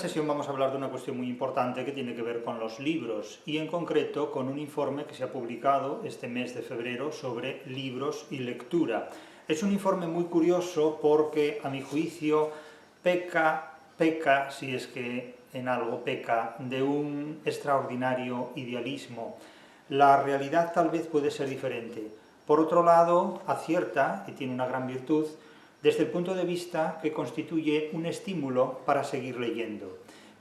sesión vamos a hablar de una cuestión muy importante que tiene que ver con los libros y en concreto con un informe que se ha publicado este mes de febrero sobre libros y lectura. Es un informe muy curioso porque a mi juicio peca, si es que en algo peca, de un extraordinario idealismo. La realidad tal vez puede ser diferente. Por otro lado, acierta, y tiene una gran virtud, desde el punto de vista que constituye un estímulo para seguir leyendo.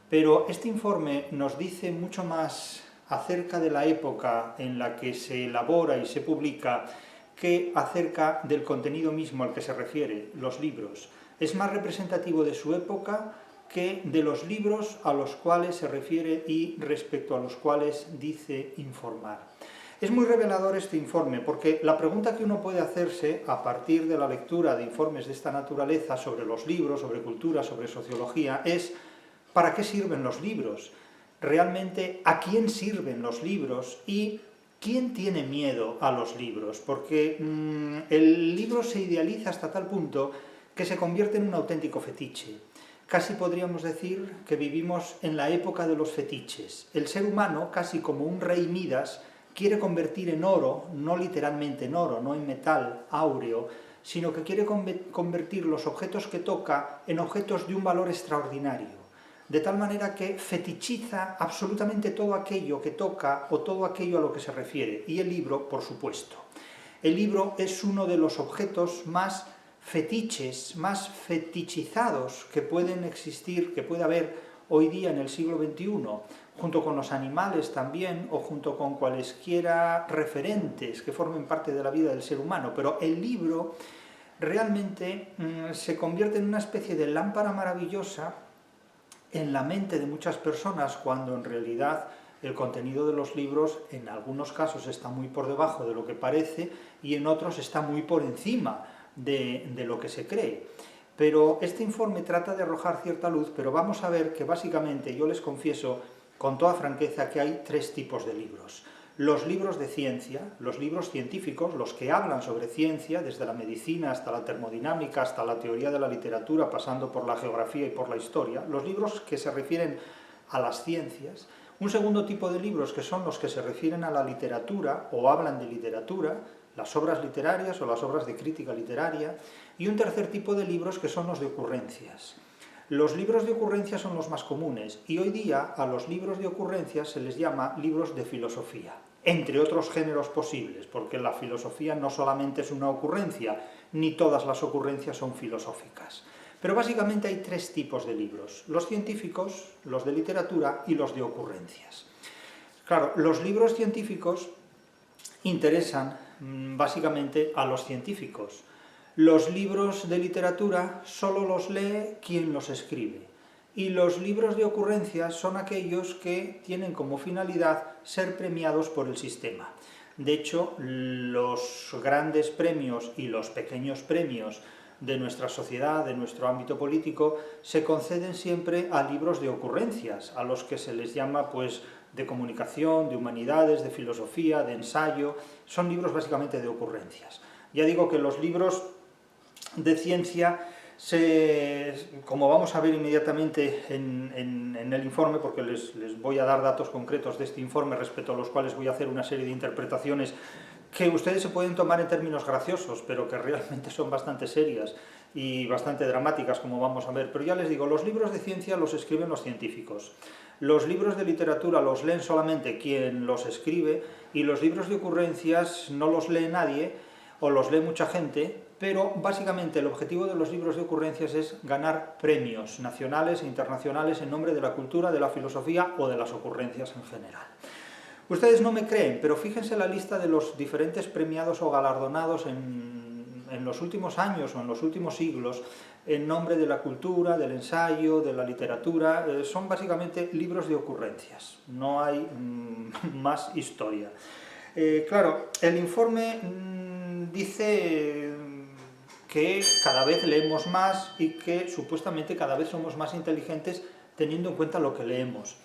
Pero este informe nos dice mucho más acerca de la época en la que se elabora y se publica que acerca del contenido mismo al que se refiere, los libros. Es más representativo de su época que de los libros a los cuales se refiere y respecto a los cuales dice informar. Es muy revelador este informe porque la pregunta que uno puede hacerse a partir de la lectura de informes de esta naturaleza sobre los libros, sobre cultura, sobre sociología, es ¿para qué sirven los libros? Realmente, ¿a quién sirven los libros? Y ¿quién tiene miedo a los libros? Porque el libro se idealiza hasta tal punto que se convierte en un auténtico fetiche. Casi podríamos decir que vivimos en la época de los fetiches. El ser humano, casi como un rey Midas, quiere convertir en oro, no literalmente en oro, no en metal áureo, sino que quiere convertir los objetos que toca en objetos de un valor extraordinario, de tal manera que fetichiza absolutamente todo aquello que toca o todo aquello a lo que se refiere, y el libro, por supuesto. El libro es uno de los objetos más fetiches, más fetichizados que pueden existir, que puede haber hoy día en el siglo XXI, junto con los animales también, o junto con cualesquiera referentes que formen parte de la vida del ser humano. Pero el libro realmente se convierte en una especie de lámpara maravillosa en la mente de muchas personas, cuando en realidad el contenido de los libros en algunos casos está muy por debajo de lo que parece y en otros está muy por encima de lo que se cree. Pero este informe trata de arrojar cierta luz, pero vamos a ver que básicamente, yo les confieso con toda franqueza, que hay tres tipos de libros. Los libros de ciencia, los libros científicos, los que hablan sobre ciencia, desde la medicina hasta la termodinámica, hasta la teoría de la literatura, pasando por la geografía y por la historia, los libros que se refieren a las ciencias. Un segundo tipo de libros que son los que se refieren a la literatura o hablan de literatura, las obras literarias o las obras de crítica literaria, y un tercer tipo de libros que son los de ocurrencias. Los libros de ocurrencias son los más comunes y hoy día a los libros de ocurrencias se les llama libros de filosofía, entre otros géneros posibles, porque la filosofía no solamente es una ocurrencia, ni todas las ocurrencias son filosóficas. Pero básicamente hay tres tipos de libros: los científicos, los de literatura y los de ocurrencias. Claro, los libros científicos interesan básicamente a los científicos. Los libros de literatura solo los lee quien los escribe, y los libros de ocurrencias son aquellos que tienen como finalidad ser premiados por el sistema. De hecho, los grandes premios y los pequeños premios de nuestra sociedad, de nuestro ámbito político, se conceden siempre a libros de ocurrencias, a los que se les llama pues de comunicación, de humanidades, de filosofía, de ensayo. Son libros básicamente de ocurrencias. Ya digo que los libros de ciencia, como vamos a ver inmediatamente en el informe, porque les voy a dar datos concretos de este informe respecto a los cuales voy a hacer una serie de interpretaciones que ustedes se pueden tomar en términos graciosos, pero que realmente son bastante serias y bastante dramáticas, como vamos a ver. Pero ya les digo, los libros de ciencia los escriben los científicos, los libros de literatura los leen solamente quien los escribe, y los libros de ocurrencias no los lee nadie, o los lee mucha gente, pero básicamente el objetivo de los libros de ocurrencias es ganar premios nacionales e internacionales en nombre de la cultura, de la filosofía o de las ocurrencias en general. Ustedes no me creen, pero fíjense la lista de los diferentes premiados o galardonados en los últimos años o en los últimos siglos en nombre de la cultura, del ensayo, de la literatura. Son básicamente libros de ocurrencias, no hay más historia. Claro, el informe dice que cada vez leemos más y que supuestamente cada vez somos más inteligentes teniendo en cuenta lo que leemos.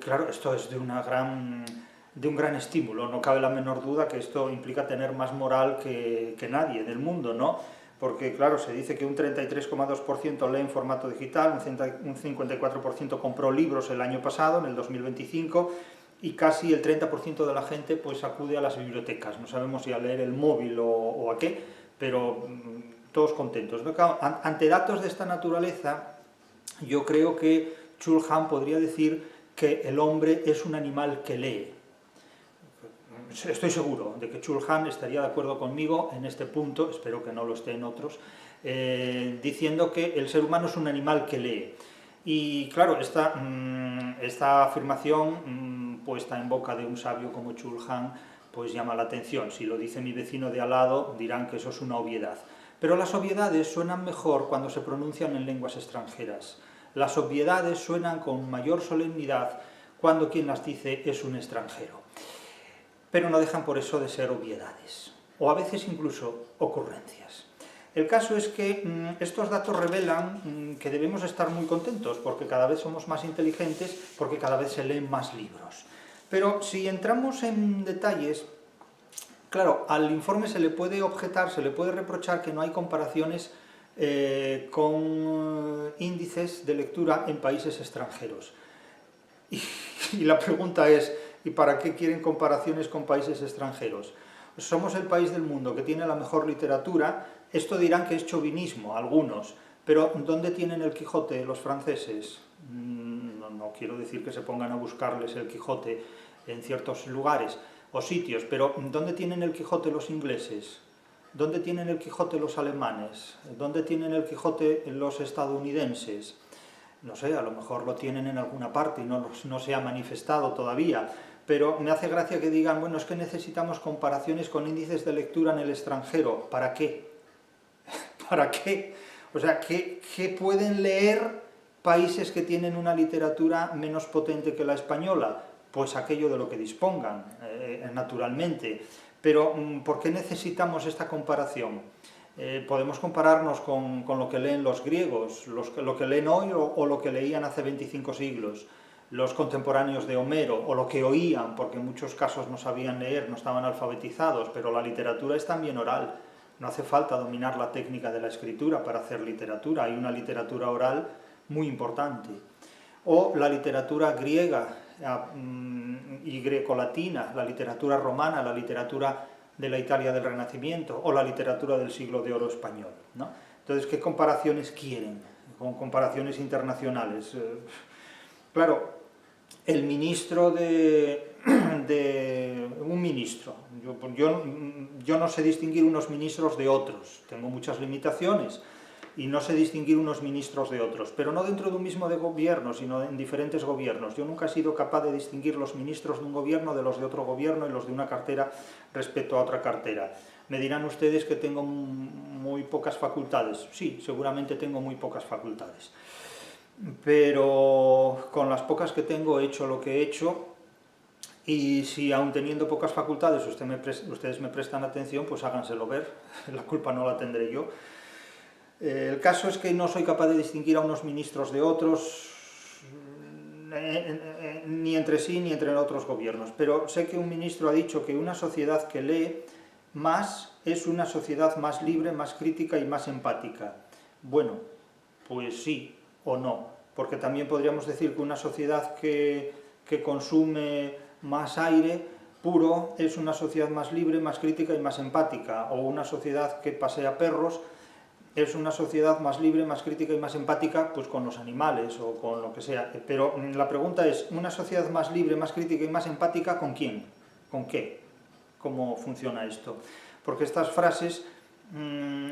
Claro, esto es de un gran estímulo, no cabe la menor duda que esto implica tener más moral que nadie del mundo, ¿no? porque claro, se dice que un 33,2% lee en formato digital, un 54% compró libros el año pasado, en el 2025, y casi el 30% de la gente pues acude a las bibliotecas. No sabemos si a leer el móvil o a qué, pero todos contentos, ¿no? Claro, ante datos de esta naturaleza, yo creo que Chul Han podría decir que el hombre es un animal que lee. Estoy seguro de que Chul Han estaría de acuerdo conmigo en este punto, espero que no lo esté en otros, diciendo que el ser humano es un animal que lee. Y claro, esta afirmación puesta en boca de un sabio como Chul Han pues llama la atención. Si lo dice mi vecino de al lado dirán que eso es una obviedad. Pero las obviedades suenan mejor cuando se pronuncian en lenguas extranjeras. Las obviedades suenan con mayor solemnidad cuando quien las dice es un extranjero. Pero no dejan por eso de ser obviedades, o a veces incluso ocurrencias. El caso es que estos datos revelan que debemos estar muy contentos, porque cada vez somos más inteligentes, porque cada vez se leen más libros. Pero si entramos en detalles, claro, al informe se le puede objetar, se le puede reprochar que no hay comparaciones con índices de lectura en países extranjeros. Y la pregunta es, ¿y para qué quieren comparaciones con países extranjeros? Somos el país del mundo que tiene la mejor literatura. Esto dirán que es chauvinismo, algunos, pero ¿dónde tienen el Quijote los franceses? No quiero decir que se pongan a buscarles el Quijote en ciertos lugares o sitios, pero ¿dónde tienen el Quijote los ingleses? ¿Dónde tienen el Quijote los alemanes? ¿Dónde tienen el Quijote los estadounidenses? No sé, a lo mejor lo tienen en alguna parte y no se ha manifestado todavía, pero me hace gracia que digan, bueno, es que necesitamos comparaciones con índices de lectura en el extranjero. ¿Para qué? ¿Para qué? O sea, ¿qué pueden leer países que tienen una literatura menos potente que la española? Pues aquello de lo que dispongan, naturalmente. Pero, ¿por qué necesitamos esta comparación? Podemos compararnos con lo que leen los griegos, lo que leen hoy o lo que leían hace 25 siglos, los contemporáneos de Homero, o lo que oían, porque en muchos casos no sabían leer, no estaban alfabetizados, pero la literatura es también oral. No hace falta dominar la técnica de la escritura para hacer literatura, hay una literatura oral muy importante. O la literatura griega y grecolatina, la literatura romana, la literatura de la Italia del Renacimiento, o la literatura del siglo de oro español, ¿no? Entonces, ¿qué comparaciones quieren? Con comparaciones internacionales. Claro, el ministro un ministro, yo no sé distinguir unos ministros de otros, tengo muchas limitaciones, y no sé distinguir unos ministros de otros, pero no dentro de un mismo gobierno, sino en diferentes gobiernos. Yo nunca he sido capaz de distinguir los ministros de un gobierno de los de otro gobierno y los de una cartera respecto a otra cartera. Me dirán ustedes que tengo muy pocas facultades. Sí, seguramente tengo muy pocas facultades. Pero con las pocas que tengo he hecho lo que he hecho, y si aún teniendo pocas facultades ustedes me prestan atención, pues háganselo ver, la culpa no la tendré yo. El caso es que no soy capaz de distinguir a unos ministros de otros, ni entre sí ni entre otros gobiernos, pero sé que un ministro ha dicho que una sociedad que lee más es una sociedad más libre, más crítica y más empática. Bueno, pues sí o no, porque también podríamos decir que una sociedad que consume más aire puro es una sociedad más libre, más crítica y más empática, o una sociedad que pasea perros es una sociedad más libre, más crítica y más empática pues con los animales o con lo que sea. Pero la pregunta es, ¿una sociedad más libre, más crítica y más empática con quién? ¿Con qué? ¿Cómo funciona esto? Porque estas frases,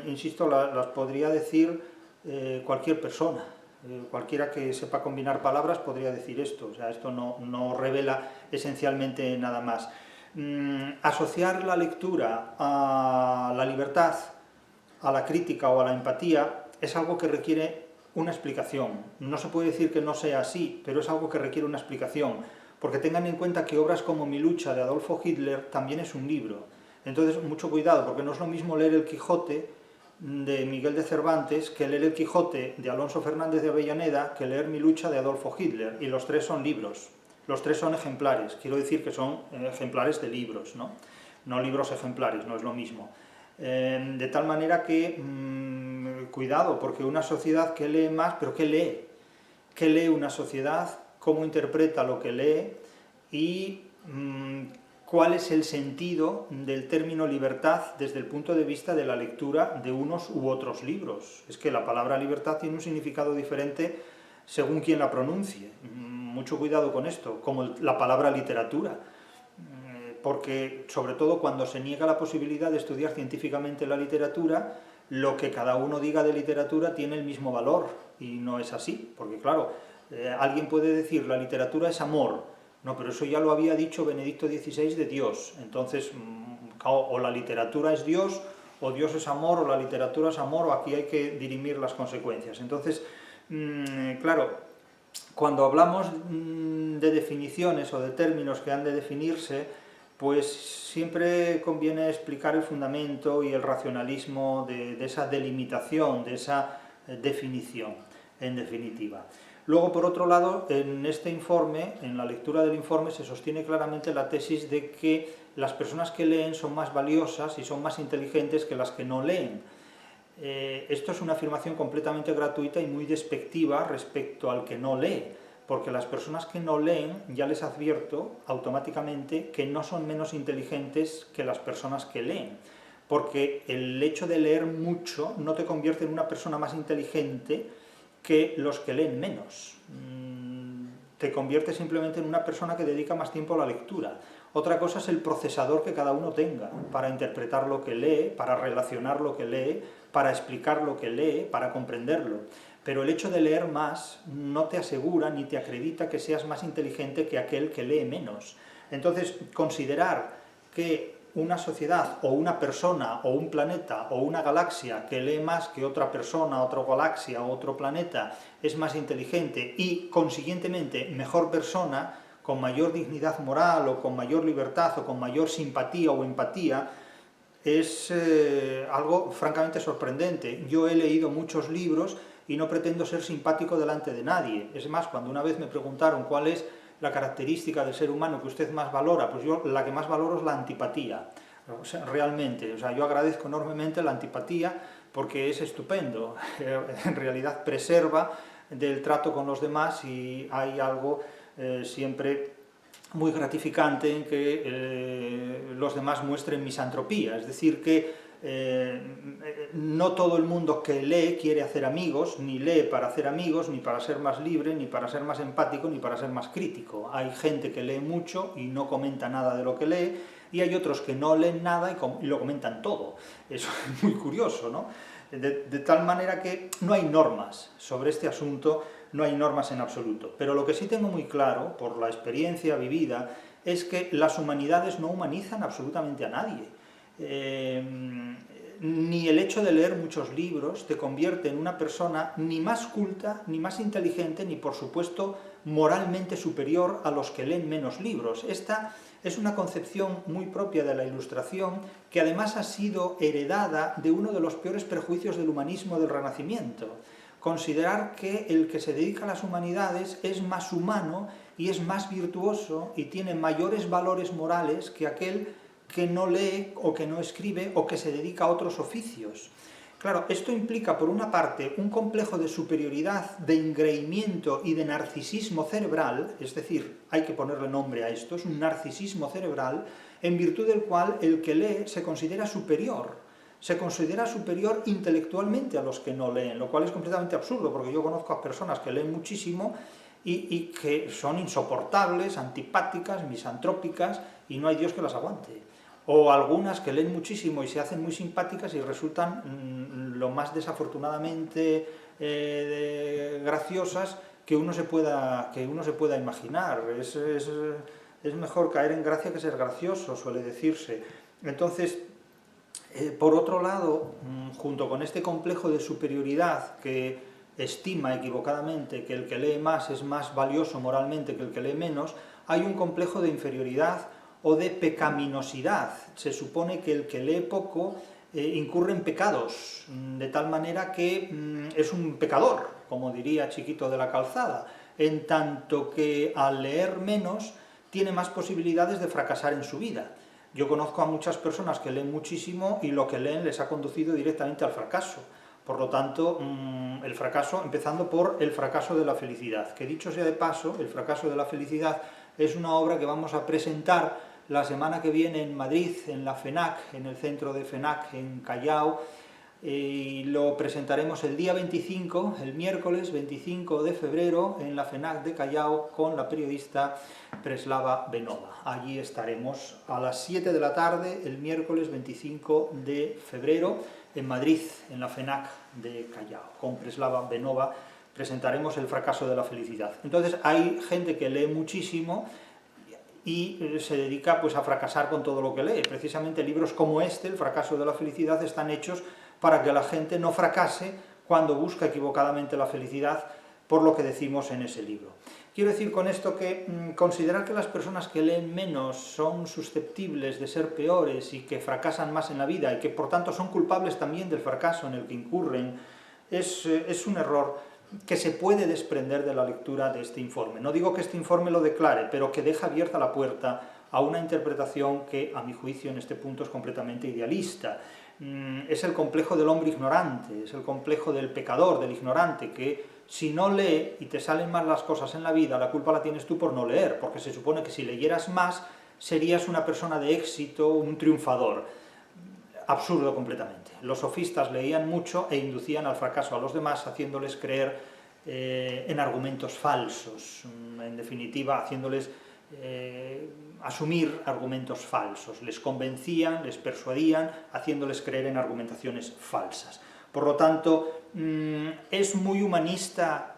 insisto, las podría decir cualquier persona. Cualquiera que sepa combinar palabras podría decir esto. O sea, esto no revela esencialmente nada más. Asociar la lectura a la libertad, a la crítica o a la empatía, es algo que requiere una explicación. No se puede decir que no sea así, pero es algo que requiere una explicación, porque tengan en cuenta que obras como Mi lucha de Adolfo Hitler también es un libro. Entonces, mucho cuidado, porque no es lo mismo leer El Quijote de Miguel de Cervantes que leer El Quijote de Alonso Fernández de Avellaneda, que leer Mi lucha de Adolfo Hitler, y los tres son libros, los tres son ejemplares, quiero decir que son ejemplares de libros, no libros ejemplares, no es lo mismo. De tal manera que, cuidado, porque una sociedad que lee más, pero ¿qué lee? ¿Qué lee una sociedad? ¿Cómo interpreta lo que lee? Y cuál es el sentido del término libertad desde el punto de vista de la lectura de unos u otros libros. Es que la palabra libertad tiene un significado diferente según quien la pronuncie. Mucho cuidado con esto, como la palabra literatura, porque sobre todo cuando se niega la posibilidad de estudiar científicamente la literatura, lo que cada uno diga de literatura tiene el mismo valor, y no es así, porque claro, alguien puede decir la literatura es amor, no, pero eso ya lo había dicho Benedicto XVI de Dios, entonces o la literatura es Dios, o Dios es amor, o la literatura es amor, o aquí hay que dirimir las consecuencias. Entonces, claro, cuando hablamos de definiciones o de términos que han de definirse, pues siempre conviene explicar el fundamento y el racionalismo de esa delimitación, de esa definición, en definitiva. Luego, por otro lado, en este informe, en la lectura del informe, se sostiene claramente la tesis de que las personas que leen son más valiosas y son más inteligentes que las que no leen. Esto es una afirmación completamente gratuita y muy despectiva respecto al que no lee, porque las personas que no leen, ya les advierto automáticamente que no son menos inteligentes que las personas que leen, porque el hecho de leer mucho no te convierte en una persona más inteligente que los que leen menos. Te convierte simplemente en una persona que dedica más tiempo a la lectura. Otra cosa es el procesador que cada uno tenga para interpretar lo que lee, para relacionar lo que lee, para explicar lo que lee, para comprenderlo. Pero el hecho de leer más no te asegura ni te acredita que seas más inteligente que aquel que lee menos. Entonces, considerar que una sociedad o una persona o un planeta o una galaxia que lee más que otra persona, otra galaxia o otro planeta es más inteligente y, consiguientemente, mejor persona, con mayor dignidad moral o con mayor libertad o con mayor simpatía o empatía, es algo francamente sorprendente. Yo he leído muchos libros y no pretendo ser simpático delante de nadie. Es más, cuando una vez me preguntaron cuál es la característica del ser humano que usted más valora, pues yo la que más valoro es la antipatía. O sea, realmente, yo agradezco enormemente la antipatía porque es estupendo. En realidad preserva del trato con los demás y hay algo siempre muy gratificante en que los demás muestren misantropía, es decir, que no todo el mundo que lee quiere hacer amigos, ni lee para hacer amigos, ni para ser más libre, ni para ser más empático, ni para ser más crítico. Hay gente que lee mucho y no comenta nada de lo que lee, y hay otros que no leen nada y lo comentan todo. Eso es muy curioso, ¿no? De tal manera que no hay normas sobre este asunto, no hay normas en absoluto. Pero lo que sí tengo muy claro, por la experiencia vivida, es que las humanidades no humanizan absolutamente a nadie. Ni el hecho de leer muchos libros te convierte en una persona ni más culta, ni más inteligente, ni por supuesto moralmente superior a los que leen menos libros. Esta es una concepción muy propia de la Ilustración, que además ha sido heredada de uno de los peores prejuicios del humanismo del Renacimiento. Considerar que el que se dedica a las humanidades es más humano y es más virtuoso y tiene mayores valores morales que aquel que no lee o que no escribe o que se dedica a otros oficios. Claro, esto implica, por una parte, un complejo de superioridad, de engreimiento y de narcisismo cerebral, es decir, hay que ponerle nombre a esto, es un narcisismo cerebral, en virtud del cual el que lee se considera superior intelectualmente a los que no leen, lo cual es completamente absurdo, porque yo conozco a personas que leen muchísimo y que son insoportables, antipáticas, misantrópicas, y no hay Dios que las aguante. O algunas que leen muchísimo y se hacen muy simpáticas y resultan lo más desafortunadamente graciosas que uno se pueda imaginar. Es mejor caer en gracia que ser gracioso, suele decirse. Entonces, por otro lado, junto con este complejo de superioridad que estima equivocadamente que el que lee más es más valioso moralmente que el que lee menos, hay un complejo de inferioridad o de pecaminosidad. Se supone que el que lee poco incurre en pecados, de tal manera que es un pecador, como diría Chiquito de la Calzada, en tanto que al leer menos tiene más posibilidades de fracasar en su vida. Yo conozco a muchas personas que leen muchísimo y lo que leen les ha conducido directamente al fracaso. Por lo tanto, el fracaso, empezando por El fracaso de la felicidad, que dicho sea de paso, El fracaso de la felicidad es una obra que vamos a presentar la semana que viene en Madrid, en la FENAC, en el centro de FENAC en Callao, y lo presentaremos el día 25, el miércoles 25 de febrero, en la FENAC de Callao, con la periodista Preslava Benova. Allí estaremos a las 7 de la tarde, el miércoles 25 de febrero, en Madrid, en la FENAC de Callao. Con Preslava Benova presentaremos El fracaso de la felicidad. Entonces hay gente que lee muchísimo y se dedica pues a fracasar con todo lo que lee. Precisamente libros como este, El fracaso de la felicidad, están hechos para que la gente no fracase cuando busca equivocadamente la felicidad por lo que decimos en ese libro. Quiero decir con esto que considerar que las personas que leen menos son susceptibles de ser peores y que fracasan más en la vida y que por tanto son culpables también del fracaso en el que incurren, es un error que se puede desprender de la lectura de este informe. No digo que este informe lo declare, pero que deja abierta la puerta a una interpretación que, a mi juicio, en este punto es completamente idealista. Es el complejo del hombre ignorante, es el complejo del pecador, del ignorante, que si no lee y te salen mal las cosas en la vida, la culpa la tienes tú por no leer, porque se supone que si leyeras más serías una persona de éxito, un triunfador. Absurdo completamente. Los sofistas leían mucho e inducían al fracaso a los demás, haciéndoles creer en argumentos falsos, en definitiva, haciéndoles asumir argumentos falsos. Les convencían, les persuadían, haciéndoles creer en argumentaciones falsas. Por lo tanto, es muy humanista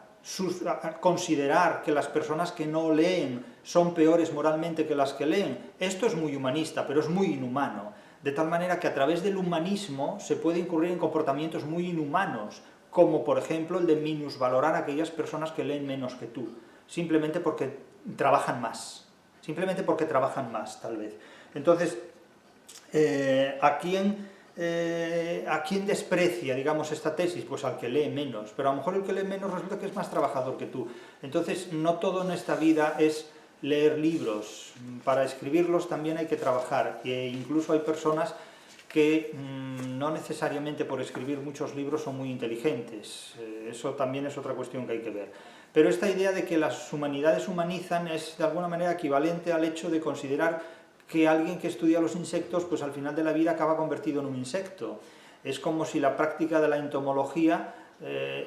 considerar que las personas que no leen son peores moralmente que las que leen. Esto es muy humanista, pero es muy inhumano. De tal manera que a través del humanismo se puede incurrir en comportamientos muy inhumanos, como por ejemplo el de minusvalorar a aquellas personas que leen menos que tú, simplemente porque trabajan más, tal vez. Entonces, ¿a quién desprecia, digamos, esta tesis? Pues al que lee menos, pero a lo mejor el que lee menos resulta que es más trabajador que tú. Entonces, no todo en esta vida es leer libros. Para escribirlos también hay que trabajar, e incluso hay personas que no necesariamente por escribir muchos libros son muy inteligentes. Eso también es otra cuestión que hay que ver. Pero esta idea de que las humanidades humanizan es de alguna manera equivalente al hecho de considerar que alguien que estudia los insectos, pues al final de la vida acaba convertido en un insecto. Es como si la práctica de la entomología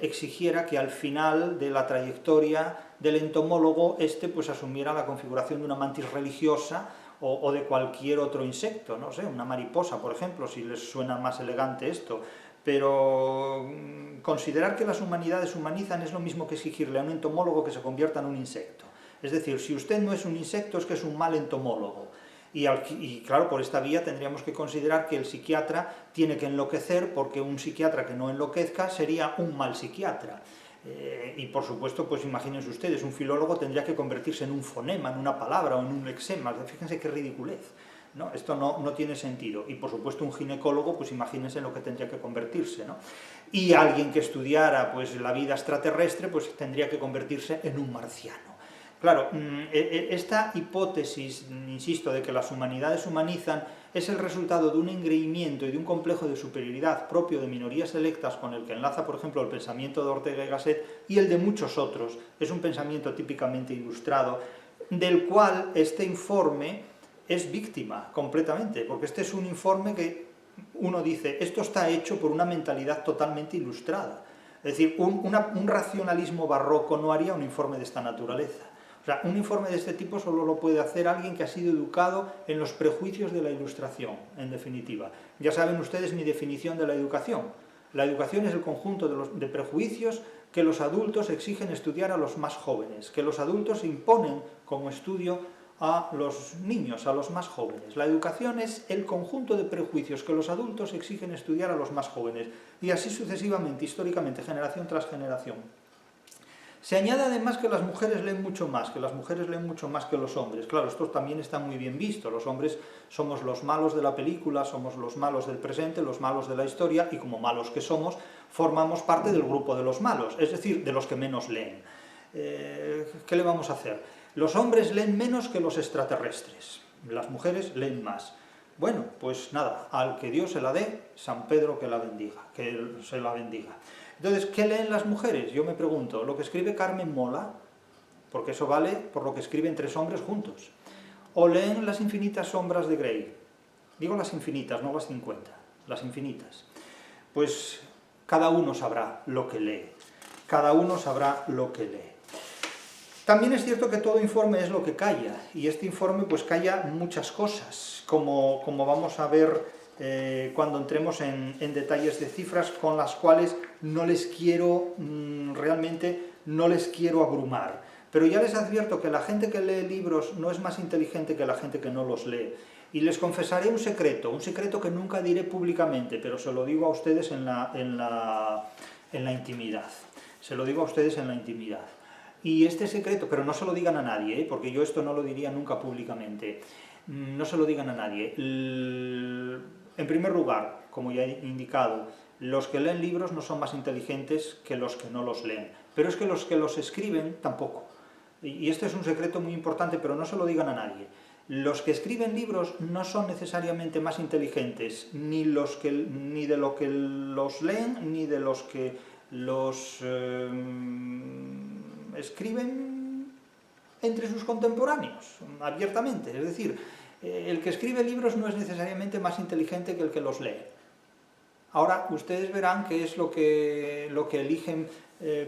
exigiera que al final de la trayectoria del entomólogo pues asumiera la configuración de una mantis religiosa o de cualquier otro insecto, no sé, una mariposa, por ejemplo, si les suena más elegante esto. Pero considerar que las humanidades humanizan es lo mismo que exigirle a un entomólogo que se convierta en un insecto. Es decir, si usted no es un insecto, es que es un mal entomólogo. Y claro, por esta vía tendríamos que considerar que el psiquiatra tiene que enloquecer, porque un psiquiatra que no enloquezca sería un mal psiquiatra. Y por supuesto, pues imagínense ustedes, un filólogo tendría que convertirse en un fonema, en una palabra o en un lexema. Fíjense qué ridiculez, ¿no? Esto no tiene sentido. Y por supuesto un ginecólogo, pues imagínense en lo que tendría que convertirse, ¿no? Y alguien que estudiara pues la vida extraterrestre, pues tendría que convertirse en un marciano. Claro, esta hipótesis, insisto, de que las humanidades humanizan es el resultado de un engreimiento y de un complejo de superioridad propio de minorías selectas, con el que enlaza, por ejemplo, el pensamiento de Ortega y Gasset y el de muchos otros. Es un pensamiento típicamente ilustrado, del cual este informe es víctima completamente, porque este es un informe que uno dice, esto está hecho por una mentalidad totalmente ilustrada. Es decir, un racionalismo barroco no haría un informe de esta naturaleza. O sea, un informe de este tipo solo lo puede hacer alguien que ha sido educado en los prejuicios de la Ilustración, en definitiva. Ya saben ustedes mi definición de la educación. La educación es el conjunto de prejuicios que los adultos exigen estudiar a los más jóvenes, que los adultos imponen como estudio a los niños, a los más jóvenes. La educación es el conjunto de prejuicios que los adultos exigen estudiar a los más jóvenes, y así sucesivamente, históricamente, generación tras generación. Se añade además que las mujeres leen mucho más, que los hombres. Claro, esto también está muy bien visto. Los hombres somos los malos de la película, somos los malos del presente, los malos de la historia, y como malos que somos, formamos parte del grupo de los malos, es decir, de los que menos leen. ¿Qué le vamos a hacer? Los hombres leen menos que los extraterrestres, las mujeres leen más. Bueno, pues nada, al que Dios se la dé, San Pedro que se la bendiga. Entonces, ¿qué leen las mujeres? Yo me pregunto, ¿lo que escribe Carmen mola? Porque eso vale por lo que escriben 3 hombres juntos. ¿O leen Las infinitas sombras de Grey? Digo las infinitas, no las 50, las infinitas. Pues cada uno sabrá lo que lee. Cada uno sabrá lo que lee. También es cierto que todo informe es lo que calla, y este informe pues calla muchas cosas, como vamos a ver cuando entremos en detalles de cifras con las cuales no les quiero, realmente no les quiero abrumar. Pero ya les advierto que la gente que lee libros no es más inteligente que la gente que no los lee. Y les confesaré un secreto que nunca diré públicamente, pero se lo digo a ustedes en la intimidad. Se lo digo a ustedes en la intimidad. Y este secreto, pero no se lo digan a nadie, porque yo esto no lo diría nunca públicamente. No se lo digan a nadie. En primer lugar, como ya he indicado, los que leen libros no son más inteligentes que los que no los leen. Pero es que los que los escriben tampoco. Y este es un secreto muy importante, pero no se lo digan a nadie. Los que escriben libros no son necesariamente más inteligentes, ni de lo que los leen, ni de los que los escriben entre sus contemporáneos, abiertamente. Es decir, el que escribe libros no es necesariamente más inteligente que el que los lee. Ahora, ustedes verán qué es lo que eligen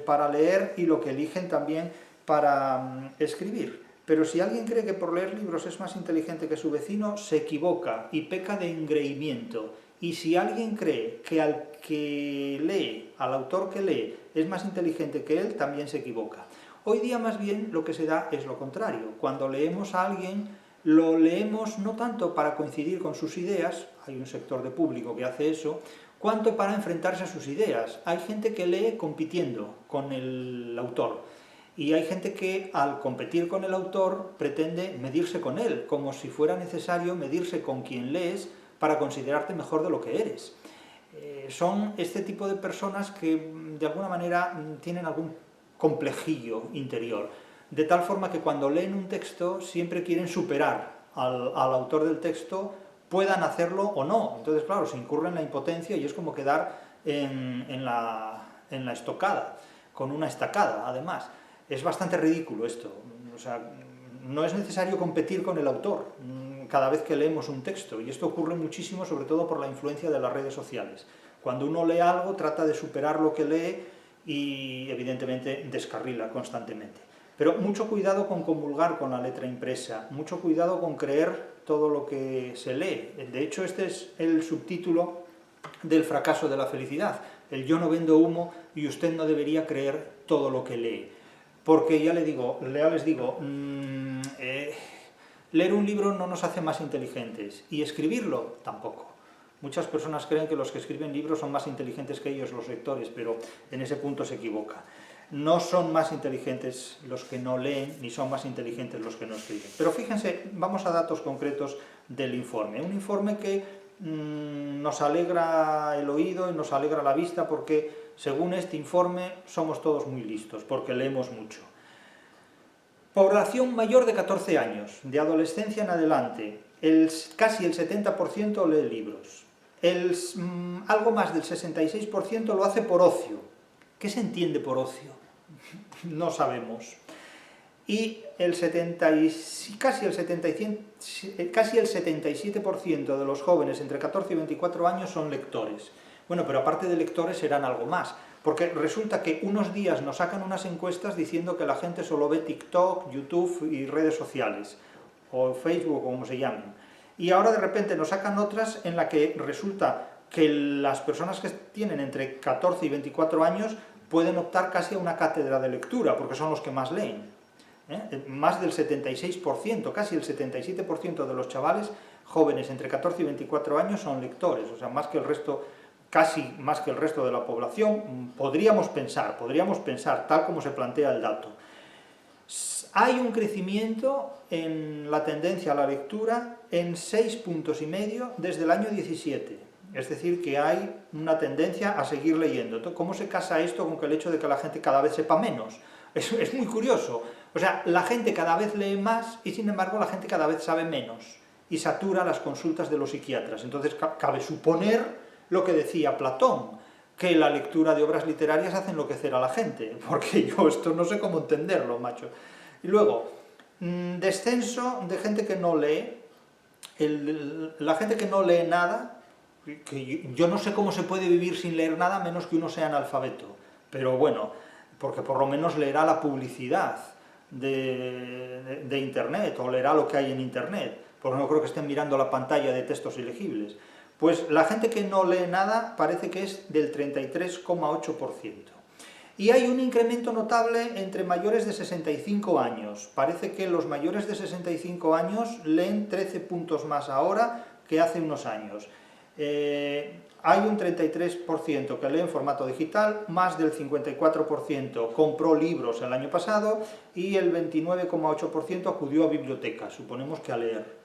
para leer y lo que eligen también para escribir. Pero si alguien cree que por leer libros es más inteligente que su vecino, se equivoca y peca de engreimiento. Y si alguien cree que al que lee, al autor que lee, es más inteligente que él, también se equivoca. Hoy día más bien lo que se da es lo contrario. Cuando leemos a alguien, lo leemos no tanto para coincidir con sus ideas, hay un sector de público que hace eso, cuanto para enfrentarse a sus ideas. Hay gente que lee compitiendo con el autor. Y hay gente que al competir con el autor pretende medirse con él, como si fuera necesario medirse con quien lees para considerarte mejor de lo que eres. Son este tipo de personas que de alguna manera tienen algún complejillo interior, de tal forma que cuando leen un texto siempre quieren superar al autor del texto, puedan hacerlo o no. Entonces, claro, se incurre en la impotencia y es como quedar en la estocada, con una estacada, además. Es bastante ridículo esto. O sea, no es necesario competir con el autor cada vez que leemos un texto, y esto ocurre muchísimo, sobre todo por la influencia de las redes sociales. Cuando uno lee algo, trata de superar lo que lee y, evidentemente, descarrila constantemente. Pero mucho cuidado con comulgar con la letra impresa, mucho cuidado con creer todo lo que se lee. De hecho, este es el subtítulo del fracaso de la felicidad. El yo no vendo humo y usted no debería creer todo lo que lee. Porque ya les digo, leer un libro no nos hace más inteligentes, y escribirlo tampoco. Muchas personas creen que los que escriben libros son más inteligentes que ellos, los lectores, pero en ese punto se equivoca. No son más inteligentes los que no leen, ni son más inteligentes los que no escriben. Pero fíjense, vamos a datos concretos del informe. Un informe que nos alegra el oído y nos alegra la vista, porque según este informe somos todos muy listos, porque leemos mucho. Población mayor de 14 años, de adolescencia en adelante, casi el 70% lee libros. Algo más del 66% lo hace por ocio. ¿Qué se entiende por ocio? No sabemos. Y casi el 77% de los jóvenes entre 14 y 24 años son lectores. Bueno, pero aparte de lectores serán algo más, porque resulta que unos días nos sacan unas encuestas diciendo que la gente solo ve TikTok, YouTube y redes sociales, o Facebook, o como se llamen. Y ahora de repente nos sacan otras en la que resulta que las personas que tienen entre 14 y 24 años pueden optar casi a una cátedra de lectura, porque son los que más leen. Más del 76%, casi el 77% de los chavales jóvenes entre 14 y 24 años son lectores, o sea, más que el resto, casi más que el resto de la población. Podríamos pensar, tal como se plantea el dato. Hay un crecimiento en la tendencia a la lectura en 6,5 puntos desde el año 17. Es decir, que hay una tendencia a seguir leyendo. ¿Cómo se casa esto con el hecho de que la gente cada vez sepa menos? Es muy curioso. O sea, la gente cada vez lee más y, sin embargo, la gente cada vez sabe menos. y satura las consultas de los psiquiatras. Entonces cabe suponer lo que decía Platón, que la lectura de obras literarias hace enloquecer a la gente, porque yo esto no sé cómo entenderlo, macho. Y luego, descenso de gente que no lee. La gente que no lee nada, que yo no sé cómo se puede vivir sin leer nada, menos que uno sea analfabeto, pero bueno, porque por lo menos leerá la publicidad de Internet, o leerá lo que hay en Internet, porque no creo que estén mirando la pantalla de textos ilegibles. Pues la gente que no lee nada parece que es del 33,8%. Y hay un incremento notable entre mayores de 65 años. Parece que los mayores de 65 años leen 13 puntos más ahora que hace unos años. Hay un 33% que lee en formato digital, más del 54% compró libros el año pasado y el 29,8% acudió a bibliotecas, suponemos que a leer.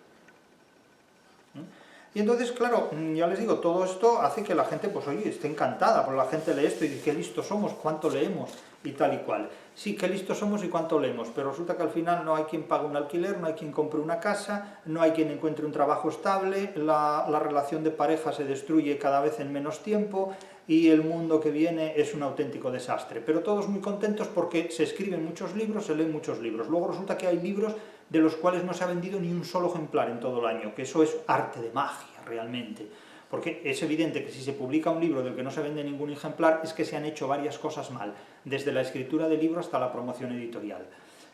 Y entonces, claro, ya les digo, todo esto hace que la gente, pues oye, esté encantada, porque la gente lee esto y dice, qué listos somos, cuánto leemos, y tal y cual. Sí, qué listos somos y cuánto leemos, pero resulta que al final no hay quien pague un alquiler, no hay quien compre una casa, no hay quien encuentre un trabajo estable, la relación de pareja se destruye cada vez en menos tiempo, y el mundo que viene es un auténtico desastre. Pero todos muy contentos porque se escriben muchos libros, se leen muchos libros. Luego resulta que hay libros de los cuales no se ha vendido ni un solo ejemplar en todo el año, que eso es arte de magia, realmente. Porque es evidente que si se publica un libro del que no se vende ningún ejemplar, es que se han hecho varias cosas mal, desde la escritura del libro hasta la promoción editorial.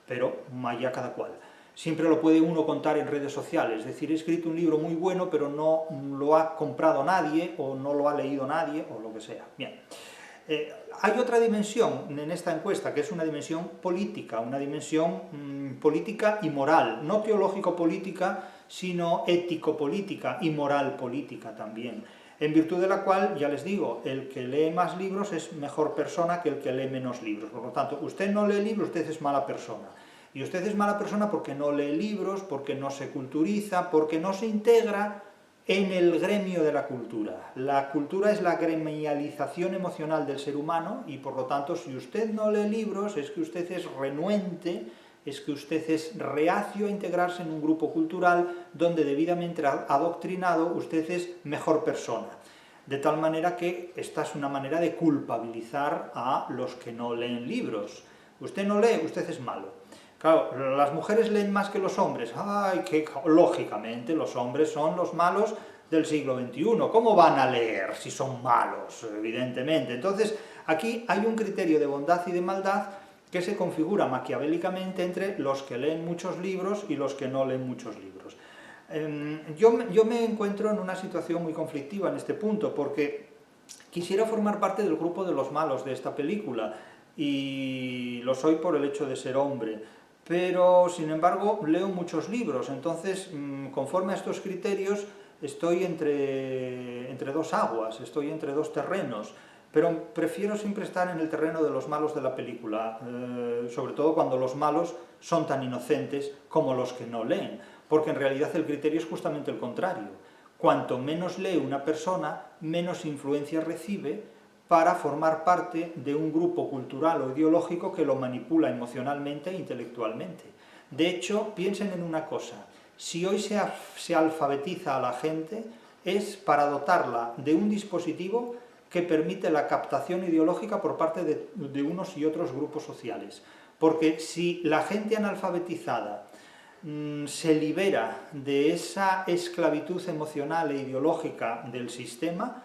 Pero allá cada cual. Siempre lo puede uno contar en redes sociales, es decir, he escrito un libro muy bueno, pero no lo ha comprado nadie, o no lo ha leído nadie, o lo que sea. Bien. Hay otra dimensión en esta encuesta, que es una dimensión política política y moral, no teológico-política, sino ético-política y moral-política también, en virtud de la cual, ya les digo, el que lee más libros es mejor persona que el que lee menos libros. Por lo tanto, usted no lee libros, usted es mala persona. Y usted es mala persona porque no lee libros, porque no se culturiza, porque no se integra en el gremio de la cultura. La cultura es la gremialización emocional del ser humano y, por lo tanto, si usted no lee libros, es que usted es renuente, es que usted es reacio a integrarse en un grupo cultural donde, debidamente adoctrinado, usted es mejor persona. De tal manera que esta es una manera de culpabilizar a los que no leen libros. Usted no lee, usted es malo. Claro, las mujeres leen más que los hombres. ¡Ay, qué! Lógicamente, los hombres son los malos del siglo XXI. ¿Cómo van a leer si son malos? Evidentemente. Entonces, aquí hay un criterio de bondad y de maldad que se configura maquiavélicamente entre los que leen muchos libros y los que no leen muchos libros. Yo me encuentro en una situación muy conflictiva en este punto, porque quisiera formar parte del grupo de los malos de esta película, y lo soy por el hecho de ser hombre. Pero, sin embargo, leo muchos libros, entonces, conforme a estos criterios, estoy entre dos aguas, estoy entre dos terrenos, pero prefiero siempre estar en el terreno de los malos de la película, sobre todo cuando los malos son tan inocentes como los que no leen, porque en realidad el criterio es justamente el contrario. Cuanto menos lee una persona, menos influencia recibe para formar parte de un grupo cultural o ideológico que lo manipula emocionalmente e intelectualmente. De hecho, piensen en una cosa, si hoy se alfabetiza a la gente, es para dotarla de un dispositivo que permite la captación ideológica por parte de unos y otros grupos sociales. Porque si la gente analfabetizada se libera de esa esclavitud emocional e ideológica del sistema,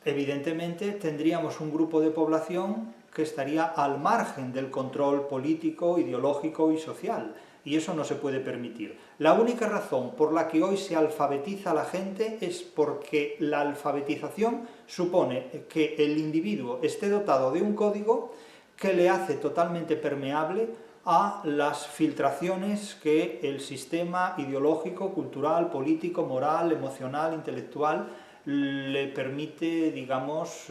evidentemente tendríamos un grupo de población que estaría al margen del control político, ideológico y social, y eso no se puede permitir. La única razón por la que hoy se alfabetiza a la gente es porque la alfabetización supone que el individuo esté dotado de un código que le hace totalmente permeable a las filtraciones que el sistema ideológico, cultural, político, moral, emocional, intelectual le permite, digamos,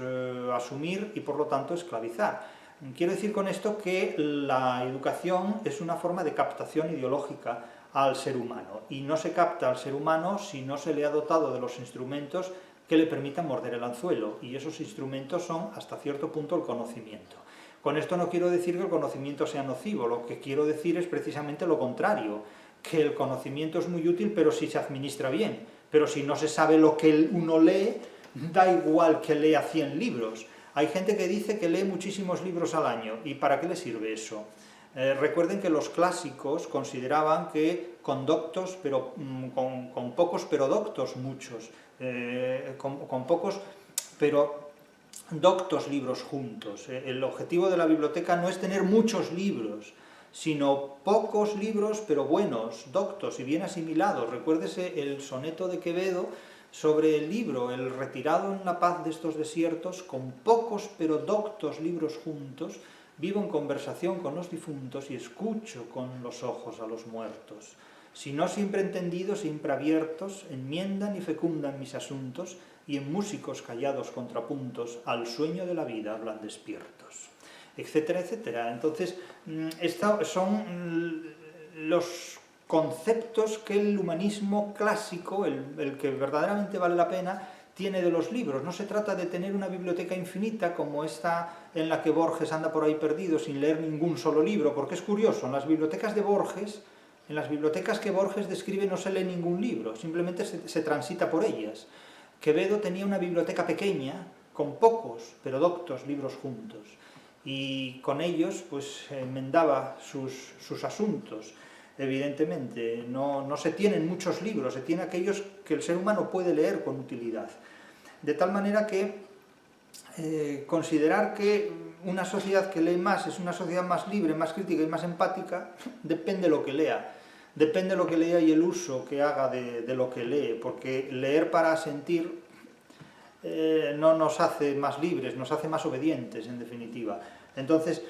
asumir y por lo tanto esclavizar. Quiero decir con esto que la educación es una forma de captación ideológica al ser humano, y no se capta al ser humano si no se le ha dotado de los instrumentos que le permitan morder el anzuelo, y esos instrumentos son, hasta cierto punto, el conocimiento. Con esto no quiero decir que el conocimiento sea nocivo, lo que quiero decir es precisamente lo contrario, que el conocimiento es muy útil, pero si se administra bien. Pero si no se sabe lo que uno lee, da igual que lea 100 libros. Hay gente que dice que lee muchísimos libros al año, ¿y para qué le sirve eso? Recuerden que los clásicos consideraban que con doctos, pero con pocos pero doctos muchos, con pocos pero doctos libros juntos. El objetivo de la biblioteca no es tener muchos libros, sino pocos libros pero buenos, doctos y bien asimilados. Recuérdese el soneto de Quevedo sobre el libro, el retirado en la paz de estos desiertos, con pocos pero doctos libros juntos, vivo en conversación con los difuntos y escucho con los ojos a los muertos. Si no siempre entendidos, siempre abiertos, enmiendan y fecundan mis asuntos, y en músicos callados contrapuntos al sueño de la vida hablan despiertos, etcétera, etcétera. Entonces, estos son los conceptos que el humanismo clásico, el que verdaderamente vale la pena, tiene de los libros. No se trata de tener una biblioteca infinita como esta en la que Borges anda por ahí perdido sin leer ningún solo libro, porque es curioso, en las bibliotecas de Borges, en las bibliotecas que Borges describe no se lee ningún libro, simplemente se transita por ellas. Quevedo tenía una biblioteca pequeña, con pocos, pero doctos libros juntos, y con ellos pues enmendaba sus asuntos. Evidentemente, no se tienen muchos libros, se tienen aquellos que el ser humano puede leer con utilidad. De tal manera que considerar que una sociedad que lee más es una sociedad más libre, más crítica y más empática, depende de lo que lea. Depende de lo que lea y el uso que haga de lo que lee, porque leer para sentir no nos hace más libres, nos hace más obedientes, en definitiva. Entonces,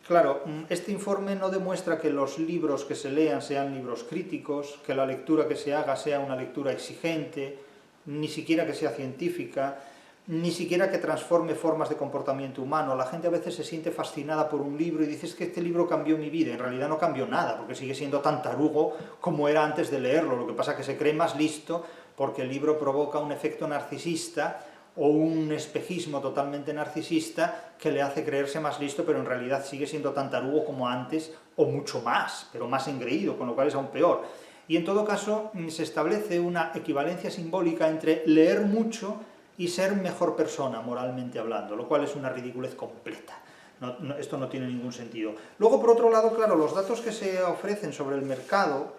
claro, este informe no demuestra que los libros que se lean sean libros críticos, que la lectura que se haga sea una lectura exigente, ni siquiera que sea científica, ni siquiera que transforme formas de comportamiento humano. La gente a veces se siente fascinada por un libro y dice, es que este libro cambió mi vida. En realidad no cambió nada, porque sigue siendo tan tarugo como era antes de leerlo. Lo que pasa es que se cree más listo porque el libro provoca un efecto narcisista o un espejismo totalmente narcisista que le hace creerse más listo, pero en realidad sigue siendo tan tarugo como antes, o mucho más, pero más engreído, con lo cual es aún peor. Y en todo caso se establece una equivalencia simbólica entre leer mucho y ser mejor persona, moralmente hablando, lo cual es una ridiculez completa. Esto no tiene ningún sentido. Luego, por otro lado, claro, los datos que se ofrecen sobre el mercado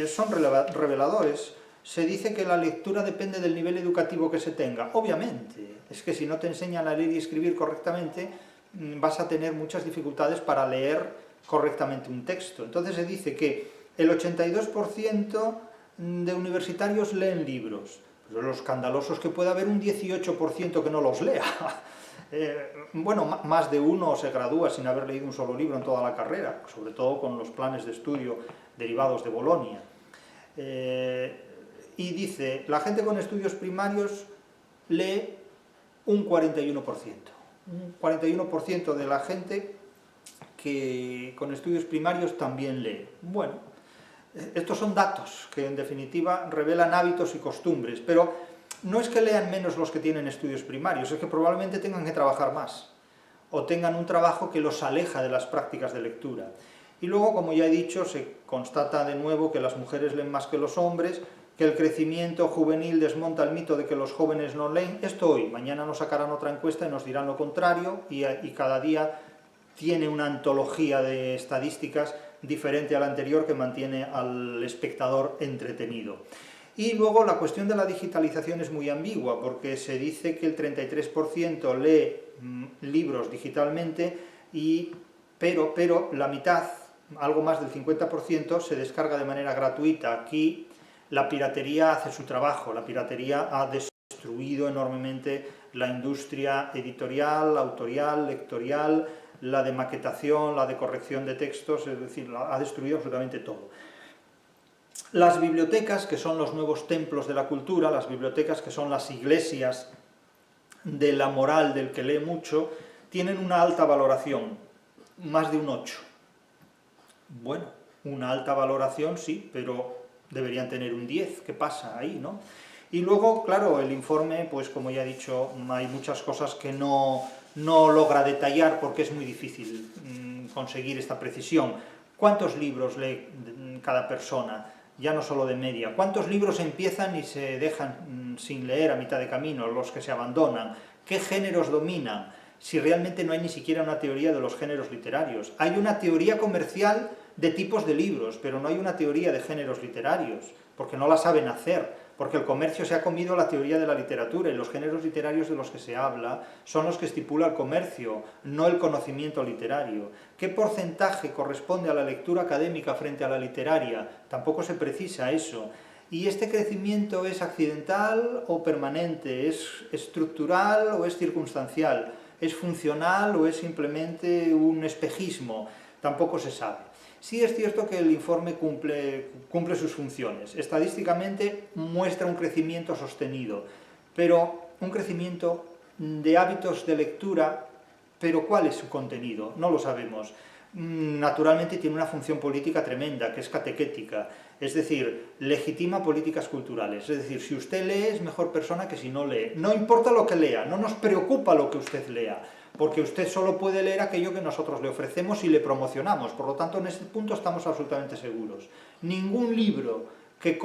son reveladores. Se dice que la lectura depende del nivel educativo que se tenga. Obviamente, es que si no te enseñan a leer y escribir correctamente, vas a tener muchas dificultades para leer correctamente un texto. Entonces se dice que el 82% de universitarios leen libros. Pero lo escandaloso es que puede haber un 18% que no los lea. Bueno, más de uno se gradúa sin haber leído un solo libro en toda la carrera, sobre todo con los planes de estudio derivados de Bolonia. Y dice, la gente con estudios primarios lee un 41%. Un 41% de la gente que con estudios primarios también lee. Bueno, estos son datos que en definitiva revelan hábitos y costumbres, pero no es que lean menos los que tienen estudios primarios, es que probablemente tengan que trabajar más, o tengan un trabajo que los aleja de las prácticas de lectura. Y luego, como ya he dicho, se constata de nuevo que las mujeres leen más que los hombres, que el crecimiento juvenil desmonta el mito de que los jóvenes no leen. Esto hoy, mañana nos sacarán otra encuesta y nos dirán lo contrario, y cada día tiene una antología de estadísticas diferente a la anterior que mantiene al espectador entretenido. Y luego la cuestión de la digitalización es muy ambigua, porque se dice que el 33% lee libros digitalmente, pero la mitad, algo más del 50%, se descarga de manera gratuita. Aquí la piratería hace su trabajo, la piratería ha destruido enormemente la industria editorial, autorial, lectorial, la de maquetación, la de corrección de textos, es decir, ha destruido absolutamente todo. Las bibliotecas, que son los nuevos templos de la cultura, las bibliotecas que son las iglesias de la moral del que lee mucho, tienen una alta valoración, más de un 8. Bueno, una alta valoración sí, pero deberían tener un 10, ¿qué pasa ahí, no? Y luego, claro, el informe, pues como ya he dicho, hay muchas cosas que no logra detallar porque es muy difícil conseguir esta precisión. ¿Cuántos libros lee cada persona, ya no solo de media. ¿Cuántos libros empiezan y se dejan sin leer a mitad de camino, los que se abandonan? ¿Qué géneros dominan? Si realmente no hay ni siquiera una teoría de los géneros literarios. Hay una teoría comercial de tipos de libros, pero no hay una teoría de géneros literarios, porque no la saben hacer, porque el comercio se ha comido la teoría de la literatura y los géneros literarios de los que se habla son los que estipula el comercio, no el conocimiento literario. ¿Qué porcentaje corresponde a la lectura académica frente a la literaria? Tampoco se precisa eso. ¿Y este crecimiento es accidental o permanente? ¿Es estructural o es circunstancial? ¿Es funcional o es simplemente un espejismo? Tampoco se sabe. Sí es cierto que el informe cumple sus funciones. Estadísticamente muestra un crecimiento sostenido, pero un crecimiento de hábitos de lectura, pero ¿cuál es su contenido? No lo sabemos. Naturalmente tiene una función política tremenda, que es catequética, es decir, legitima políticas culturales. Es decir, si usted lee es mejor persona que si no lee. No importa lo que lea, no nos preocupa lo que usted lea, porque usted solo puede leer aquello que nosotros le ofrecemos y le promocionamos. Por lo tanto, en este punto estamos absolutamente seguros. Ningún libro que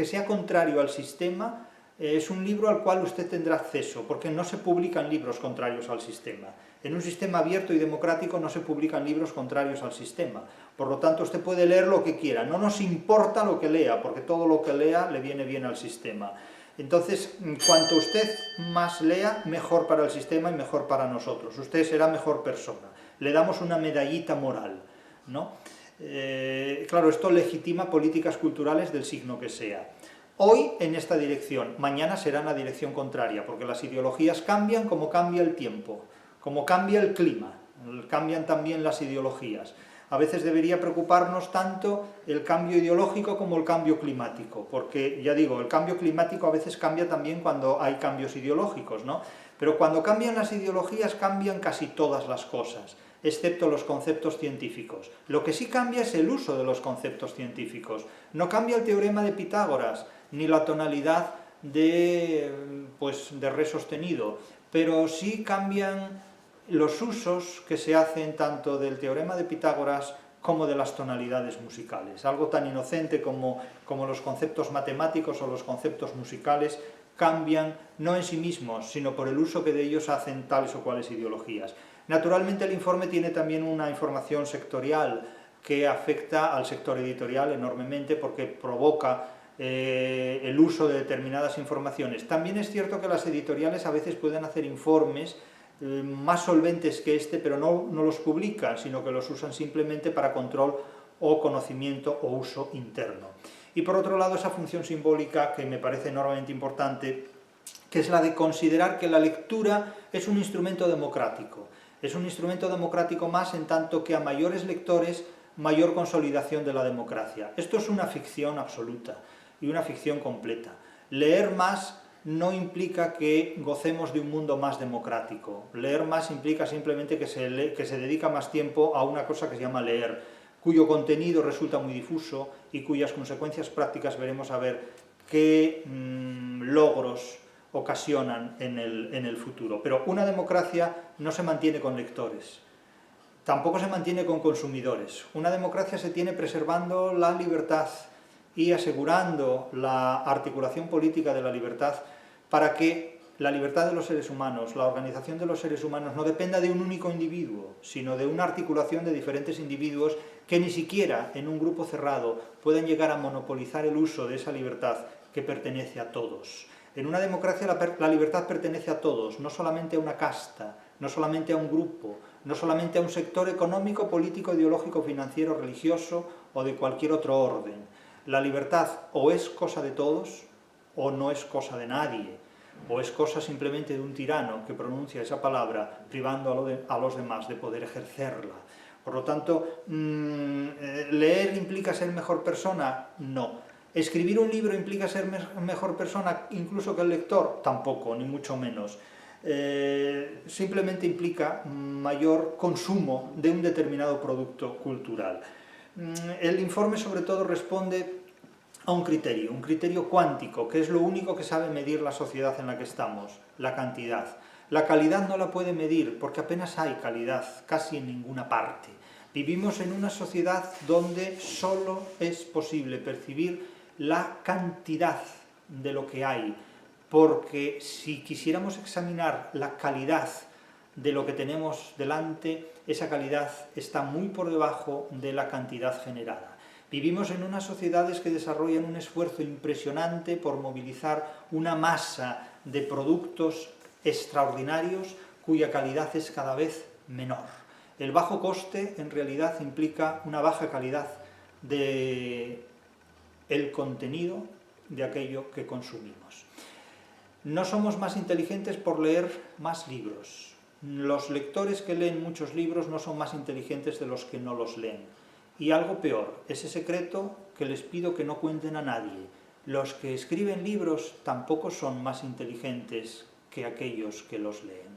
sea contrario al sistema es un libro al cual usted tendrá acceso, porque no se publican libros contrarios al sistema. En un sistema abierto y democrático no se publican libros contrarios al sistema. Por lo tanto, usted puede leer lo que quiera. No nos importa lo que lea, porque todo lo que lea le viene bien al sistema. Entonces, cuanto usted más lea, mejor para el sistema y mejor para nosotros. Usted será mejor persona. Le damos una medallita moral, ¿no? Claro, esto legitima políticas culturales del signo que sea. Hoy en esta dirección, mañana será en la dirección contraria, porque las ideologías cambian como cambia el tiempo, como cambia el clima, cambian también las ideologías. A veces debería preocuparnos tanto el cambio ideológico como el cambio climático, porque, ya digo, el cambio climático a veces cambia también cuando hay cambios ideológicos, ¿no? Pero cuando cambian las ideologías cambian casi todas las cosas, excepto los conceptos científicos. Lo que sí cambia es el uso de los conceptos científicos. No cambia el teorema de Pitágoras, ni la tonalidad de re sostenido, pero sí cambian los usos que se hacen tanto del teorema de Pitágoras como de las tonalidades musicales. Algo tan inocente como los conceptos matemáticos o los conceptos musicales cambian no en sí mismos, sino por el uso que de ellos hacen tales o cuales ideologías. Naturalmente el informe tiene también una información sectorial que afecta al sector editorial enormemente porque provoca el uso de determinadas informaciones. También es cierto que las editoriales a veces pueden hacer informes más solventes que este, pero no los publican, sino que los usan simplemente para control o conocimiento o uso interno. Y por otro lado, esa función simbólica que me parece enormemente importante, que es la de considerar que la lectura es un instrumento democrático. Es un instrumento democrático más en tanto que a mayores lectores, mayor consolidación de la democracia. Esto es una ficción absoluta y una ficción completa. Leer más no implica que gocemos de un mundo más democrático. Leer más implica simplemente que se dedica más tiempo a una cosa que se llama leer, cuyo contenido resulta muy difuso y cuyas consecuencias prácticas veremos a ver qué logros ocasionan en el futuro. Pero una democracia no se mantiene con lectores, tampoco se mantiene con consumidores. Una democracia se tiene preservando la libertad y asegurando la articulación política de la libertad para que la libertad de los seres humanos, la organización de los seres humanos no dependa de un único individuo, sino de una articulación de diferentes individuos que ni siquiera en un grupo cerrado pueden llegar a monopolizar el uso de esa libertad que pertenece a todos. En una democracia la libertad pertenece a todos, no solamente a una casta, no solamente a un grupo, no solamente a un sector económico, político, ideológico, financiero, religioso o de cualquier otro orden. La libertad o es cosa de todos o no es cosa de nadie, o es cosa simplemente de un tirano que pronuncia esa palabra privando a los demás de poder ejercerla. Por lo tanto, ¿leer implica ser mejor persona? No. ¿Escribir un libro implica ser mejor persona incluso que el lector? Tampoco, ni mucho menos. Simplemente implica mayor consumo de un determinado producto cultural. El informe sobre todo responde a un criterio cuántico, que es lo único que sabe medir la sociedad en la que estamos, la cantidad. La calidad no la puede medir porque apenas hay calidad, casi en ninguna parte. Vivimos en una sociedad donde solo es posible percibir la cantidad de lo que hay, porque si quisiéramos examinar la calidad de lo que tenemos delante, esa calidad está muy por debajo de la cantidad generada. Vivimos en unas sociedades que desarrollan un esfuerzo impresionante por movilizar una masa de productos extraordinarios cuya calidad es cada vez menor. El bajo coste en realidad implica una baja calidad del contenido de aquello que consumimos. No somos más inteligentes por leer más libros. Los lectores que leen muchos libros no son más inteligentes de los que no los leen. Y algo peor, ese secreto que les pido que no cuenten a nadie. Los que escriben libros tampoco son más inteligentes que aquellos que los leen.